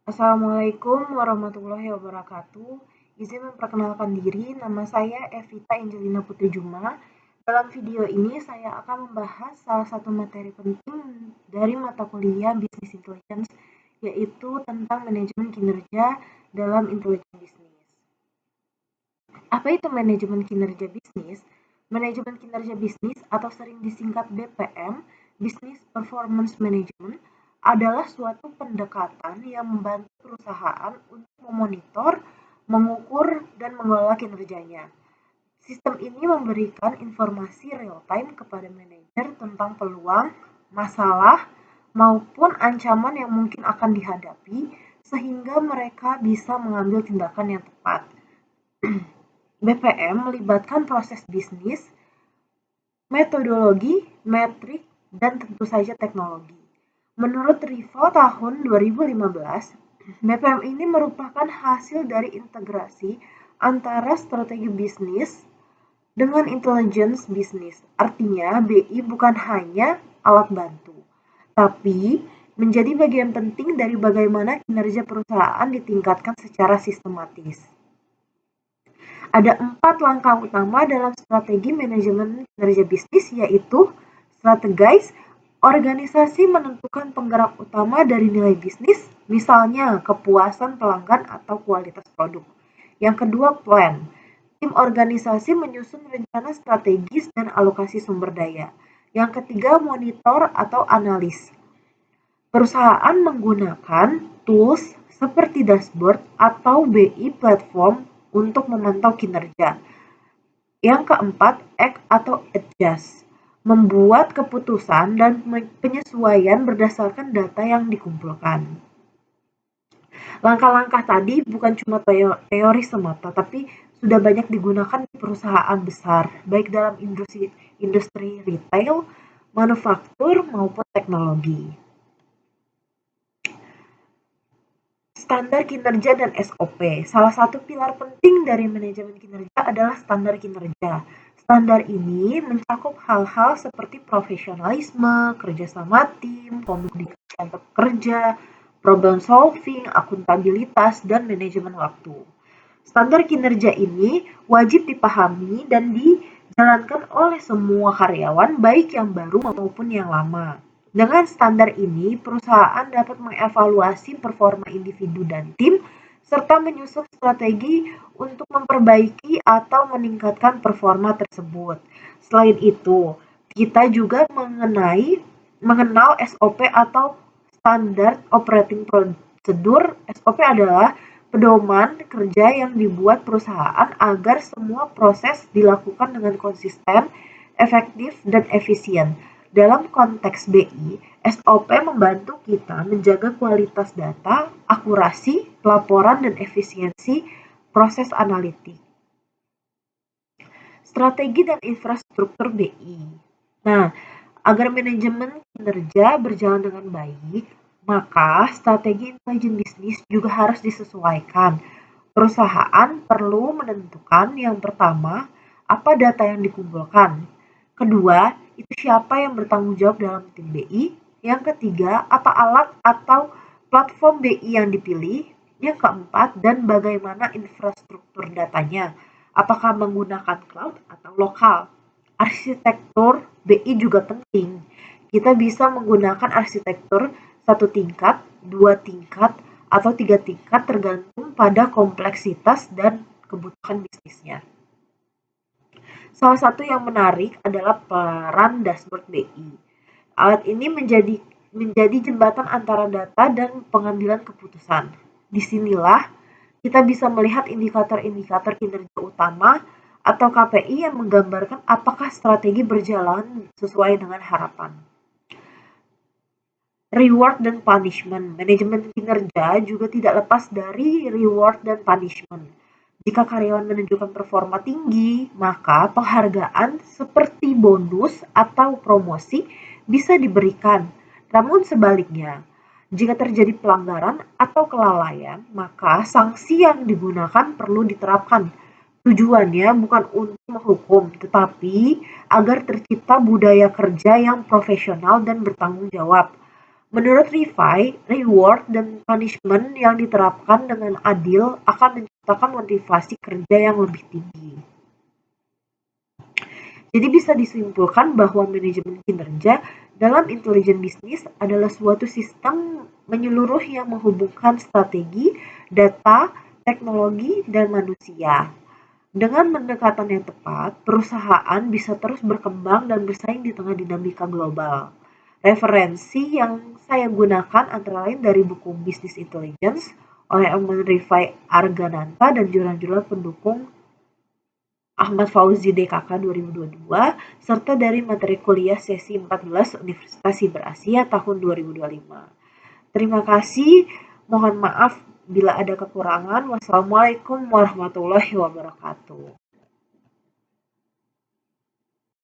Assalamualaikum warahmatullahi wabarakatuh. Izin memperkenalkan diri, nama saya Evita Angelina Putri Juma. Dalam video ini saya akan membahas salah satu materi penting dari mata kuliah Business Intelligence, yaitu tentang manajemen kinerja dalam intelijen bisnis. Apa itu manajemen kinerja bisnis? Manajemen kinerja bisnis atau sering disingkat BPM, Business Performance Management, adalah suatu pendekatan yang membantu perusahaan untuk memonitor, mengukur, dan mengelola kinerjanya. Sistem ini memberikan informasi real-time kepada manajer tentang peluang, masalah, maupun ancaman yang mungkin akan dihadapi, sehingga mereka bisa mengambil tindakan yang tepat. BPM melibatkan proses bisnis, metodologi, metrik, dan tentu saja teknologi. Menurut Rivo tahun 2015, BPM ini merupakan hasil dari integrasi antara strategi bisnis dengan intelligence bisnis. Artinya, BI bukan hanya alat bantu, tapi menjadi bagian penting dari bagaimana kinerja perusahaan ditingkatkan secara sistematis. Ada 4 langkah utama dalam strategi manajemen kinerja bisnis, yaitu strategize. Organisasi menentukan penggerak utama dari nilai bisnis, misalnya kepuasan pelanggan atau kualitas produk. Yang kedua, plan. Tim organisasi menyusun rencana strategis dan alokasi sumber daya. Yang ketiga, monitor atau analis. Perusahaan menggunakan tools seperti dashboard atau BI platform untuk memantau kinerja. Yang keempat, act atau adjust. Membuat keputusan dan penyesuaian berdasarkan data yang dikumpulkan. Langkah-langkah tadi bukan cuma teori semata, tapi sudah banyak digunakan di perusahaan besar, baik dalam industri retail, manufaktur, maupun teknologi. Standar kinerja dan SOP. Salah satu pilar penting dari manajemen kinerja adalah standar kinerja. Standar ini mencakup hal-hal seperti profesionalisme, kerjasama tim, komunikasi antar pekerja, problem solving, akuntabilitas, dan manajemen waktu. Standar kinerja ini wajib dipahami dan dijalankan oleh semua karyawan, baik yang baru maupun yang lama. Dengan standar ini, perusahaan dapat mengevaluasi performa individu dan tim, serta menyusun strategi untuk memperbaiki atau meningkatkan performa tersebut. Selain itu, kita juga mengenal SOP atau Standard Operating Procedure. SOP adalah pedoman kerja yang dibuat perusahaan agar semua proses dilakukan dengan konsisten, efektif, dan efisien. Dalam konteks BI, SOP membantu kita menjaga kualitas data, akurasi, laporan, dan efisiensi proses analitik. Strategi dan infrastruktur BI. Nah, agar manajemen kinerja berjalan dengan baik, maka strategi intelijen bisnis juga harus disesuaikan. Perusahaan perlu menentukan yang pertama, apa data yang dikumpulkan. Kedua, itu siapa yang bertanggung jawab dalam tim BI. Yang ketiga, apa alat atau platform BI yang dipilih. Yang keempat, dan bagaimana infrastruktur datanya. Apakah menggunakan cloud atau lokal. Arsitektur BI juga penting. Kita bisa menggunakan arsitektur 1 tingkat, 2 tingkat, atau 3 tingkat tergantung pada kompleksitas dan kebutuhan bisnisnya. Salah satu yang menarik adalah peran dashboard BI. Alat ini menjadi jembatan antara data dan pengambilan keputusan. Disinilah kita bisa melihat indikator-indikator kinerja utama atau KPI yang menggambarkan apakah strategi berjalan sesuai dengan harapan. Reward dan punishment. Manajemen kinerja juga tidak lepas dari reward dan punishment. Jika karyawan menunjukkan performa tinggi, maka penghargaan seperti bonus atau promosi bisa diberikan. Namun sebaliknya, jika terjadi pelanggaran atau kelalaian, maka sanksi yang digunakan perlu diterapkan. Tujuannya bukan untuk menghukum, tetapi agar tercipta budaya kerja yang profesional dan bertanggung jawab. Menurut Rifai, reward dan punishment yang diterapkan dengan adil akan menciptakan motivasi kerja yang lebih tinggi. Jadi bisa disimpulkan bahwa manajemen kinerja dalam intelijen bisnis adalah suatu sistem menyeluruh yang menghubungkan strategi, data, teknologi, dan manusia. Dengan pendekatan yang tepat, perusahaan bisa terus berkembang dan bersaing di tengah dinamika global. Referensi yang saya gunakan antara lain dari buku Business Intelligence oleh Emil Rifai Argananta dan jurnal-jurnal pendukung Ahmad Fauzi DKK 2022, serta dari materi kuliah sesi 14 Universitas Siber Asia tahun 2025. Terima kasih, mohon maaf bila ada kekurangan. Wassalamualaikum warahmatullahi wabarakatuh.